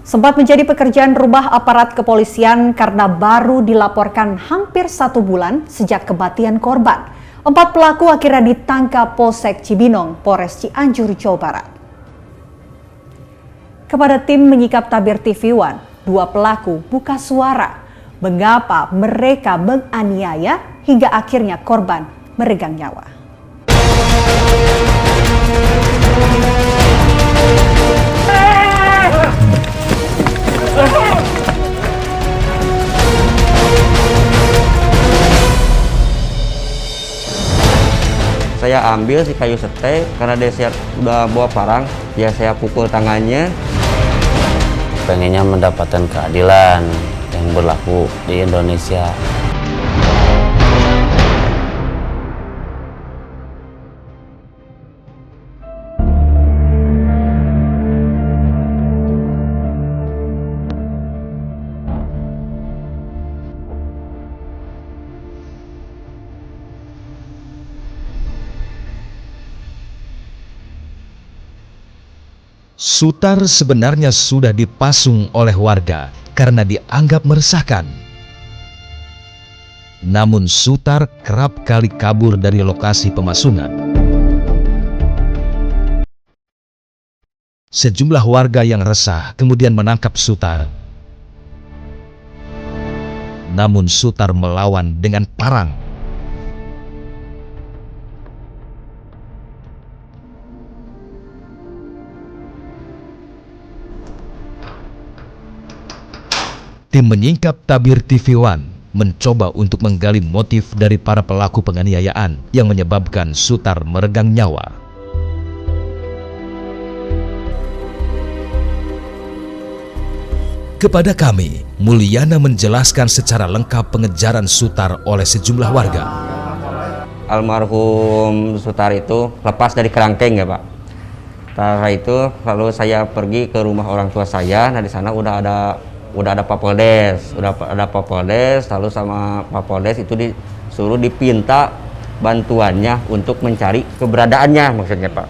Sempat menjadi pekerjaan rumah aparat kepolisian karena baru dilaporkan hampir 1 bulan sejak kematian korban. 4 pelaku akhirnya ditangkap Polsek Cibinong, Polres Cianjur, Jawa Barat. Kepada tim menyikap tabir TV One, 2 pelaku buka suara mengapa mereka menganiaya hingga akhirnya korban meregang nyawa. Saya ambil si kayu setek karena dia udah bawa parang, ya saya pukul tangannya. Pengennya mendapatkan keadilan yang berlaku di Indonesia. Sutar sebenarnya sudah dipasung oleh warga karena dianggap meresahkan. Namun Sutar kerap kali kabur dari lokasi pemasungan. Sejumlah warga yang resah kemudian menangkap Sutar. Namun Sutar melawan dengan parang. Tim menyingkap tabir TV One mencoba untuk menggali motif dari para pelaku penganiayaan yang menyebabkan Sutar meregang nyawa. Kepada kami, Mulyana menjelaskan secara lengkap pengejaran Sutar oleh sejumlah warga. Almarhum Sutar itu lepas dari kerangkeng ya Pak. Setelah itu lalu saya pergi ke rumah orang tua saya. Nah di sana udah ada Pak Poldes, lalu sama Pak Poldes itu disuruh dipinta bantuannya untuk mencari keberadaannya maksudnya Pak.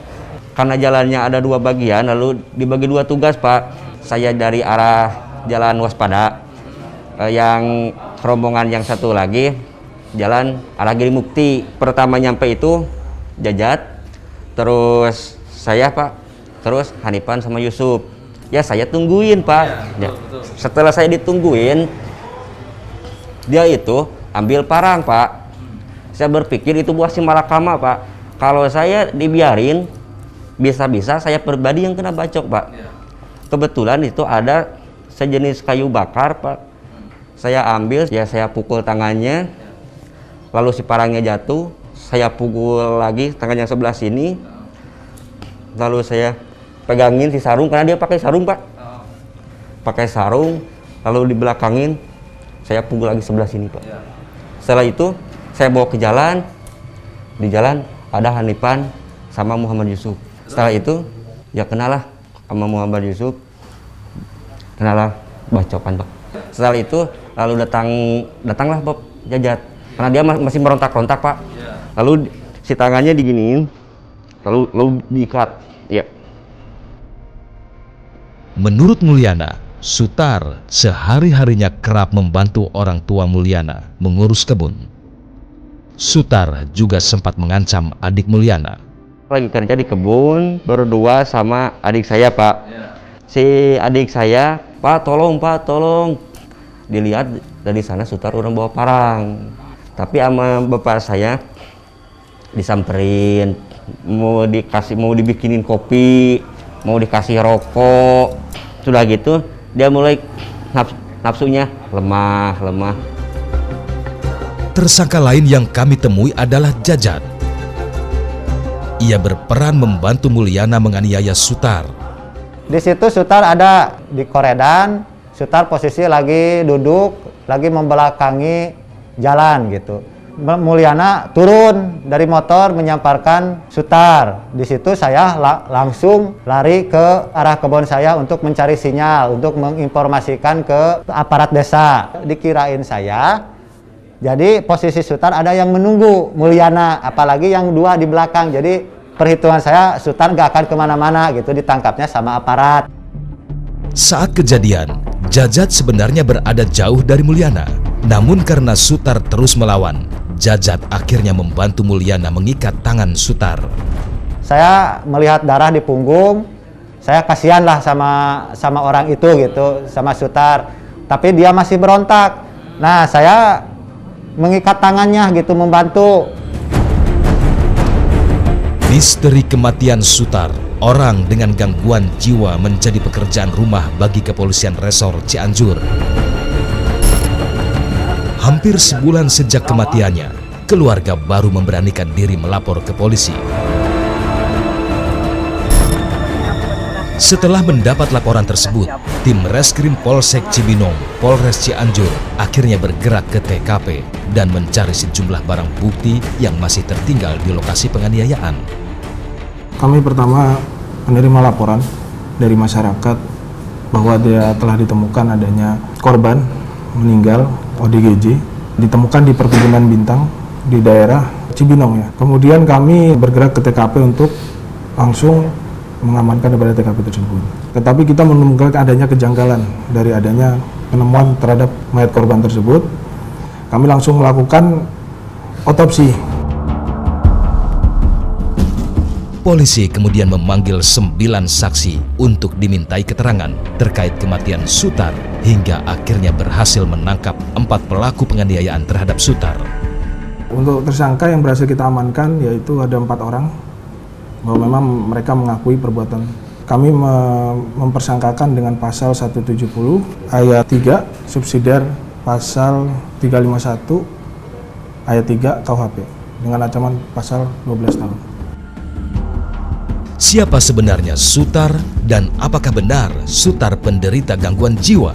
Karena jalannya ada 2 bagian, lalu dibagi 2 tugas Pak. Saya dari arah Jalan Waspada, yang rombongan yang satu lagi jalan arah Giri Mukti. Pertama nyampe itu Jajat, terus saya Pak, terus Hanipan sama Yusuf. Ya saya tungguin Pak. Ya. Setelah saya ditungguin, dia itu ambil parang Pak. Saya berpikir itu buah malakama Pak. Kalau saya dibiarin, bisa-bisa saya pribadi yang kena bacok Pak. Kebetulan itu ada sejenis kayu bakar Pak. Saya ambil, ya saya pukul tangannya. Lalu si parangnya jatuh, saya pukul lagi tangan yang sebelah sini. Lalu saya pegangin si sarung karena dia pakai sarung Pak. Pakai sarung, lalu dibelakangin, saya pukul lagi sebelah sini Pak. Setelah itu saya bawa ke jalan. Di jalan ada Hanipan sama Muhammad Yusuf. Setelah itu ya kenalah sama Muhammad Yusuf, kenalah bacokan Pak. Setelah itu lalu datanglah Pak Jajat karena dia masih merontak-rontak Pak. Lalu si tangannya diginiin, lalu diikat. Ya. Menurut Mulyana, Sutar sehari-harinya kerap membantu orang tua Mulyana mengurus kebun. Sutar juga sempat mengancam adik Mulyana. Lagi kerja di kebun berdua sama adik saya Pak. Si adik saya, Pak tolong. Dilihat dari sana Sutar orang bawa parang. Tapi sama bapak saya disamperin, mau dibikinin kopi, mau dikasih rokok. Sudah gitu dia mulai nafsunya lemah. Tersangka lain yang kami temui adalah Jajat. Ia berperan membantu Mulyana menganiaya Sutar. Di situ Sutar ada di koredan, Sutar posisi lagi duduk, lagi membelakangi jalan gitu. Mulyana turun dari motor menyamparkan Sutar. Di situ saya langsung lari ke arah kebun saya untuk mencari sinyal, untuk menginformasikan ke aparat desa. Dikirain saya, jadi posisi Sutar ada yang menunggu Mulyana, apalagi yang 2 di belakang. Jadi perhitungan saya Sutar nggak akan kemana-mana gitu, ditangkapnya sama aparat. Saat kejadian, Jajat sebenarnya berada jauh dari Mulyana. Namun karena Sutar terus melawan, Jajat akhirnya membantu Mulyana mengikat tangan Sutar. Saya melihat darah di punggung, saya kasihan lah sama orang itu gitu, sama Sutar. Tapi dia masih berontak. Nah, saya mengikat tangannya gitu, membantu. Misteri kematian Sutar, orang dengan gangguan jiwa, menjadi pekerjaan rumah bagi Kepolisian Resor Cianjur. Hampir sebulan sejak kematiannya, keluarga baru memberanikan diri melapor ke polisi. Setelah mendapat laporan tersebut, tim Reskrim Polsek Cibinong, Polres Cianjur akhirnya bergerak ke TKP dan mencari sejumlah barang bukti yang masih tertinggal di lokasi penganiayaan. Kami pertama menerima laporan dari masyarakat bahwa dia telah ditemukan adanya korban meninggal ODGJ, ditemukan di perkebunan bintang di daerah Cibinong ya. Kemudian kami bergerak ke TKP untuk langsung mengamankan daripada TKP tersebut. Tetapi kita menemukan adanya kejanggalan dari adanya penemuan terhadap mayat korban tersebut. Kami langsung melakukan otopsi. Polisi kemudian memanggil 9 saksi untuk dimintai keterangan terkait kematian Sutar, hingga akhirnya berhasil menangkap 4 pelaku penganiayaan terhadap Sutar. Untuk tersangka yang berhasil kita amankan yaitu ada 4 orang, bahwa memang mereka mengakui perbuatan. Kami mempersangkakan dengan pasal 170 ayat 3 subsidiar pasal 351 ayat 3 KUHP dengan ancaman pasal 12 tahun. Siapa sebenarnya Sutar dan apakah benar Sutar penderita gangguan jiwa?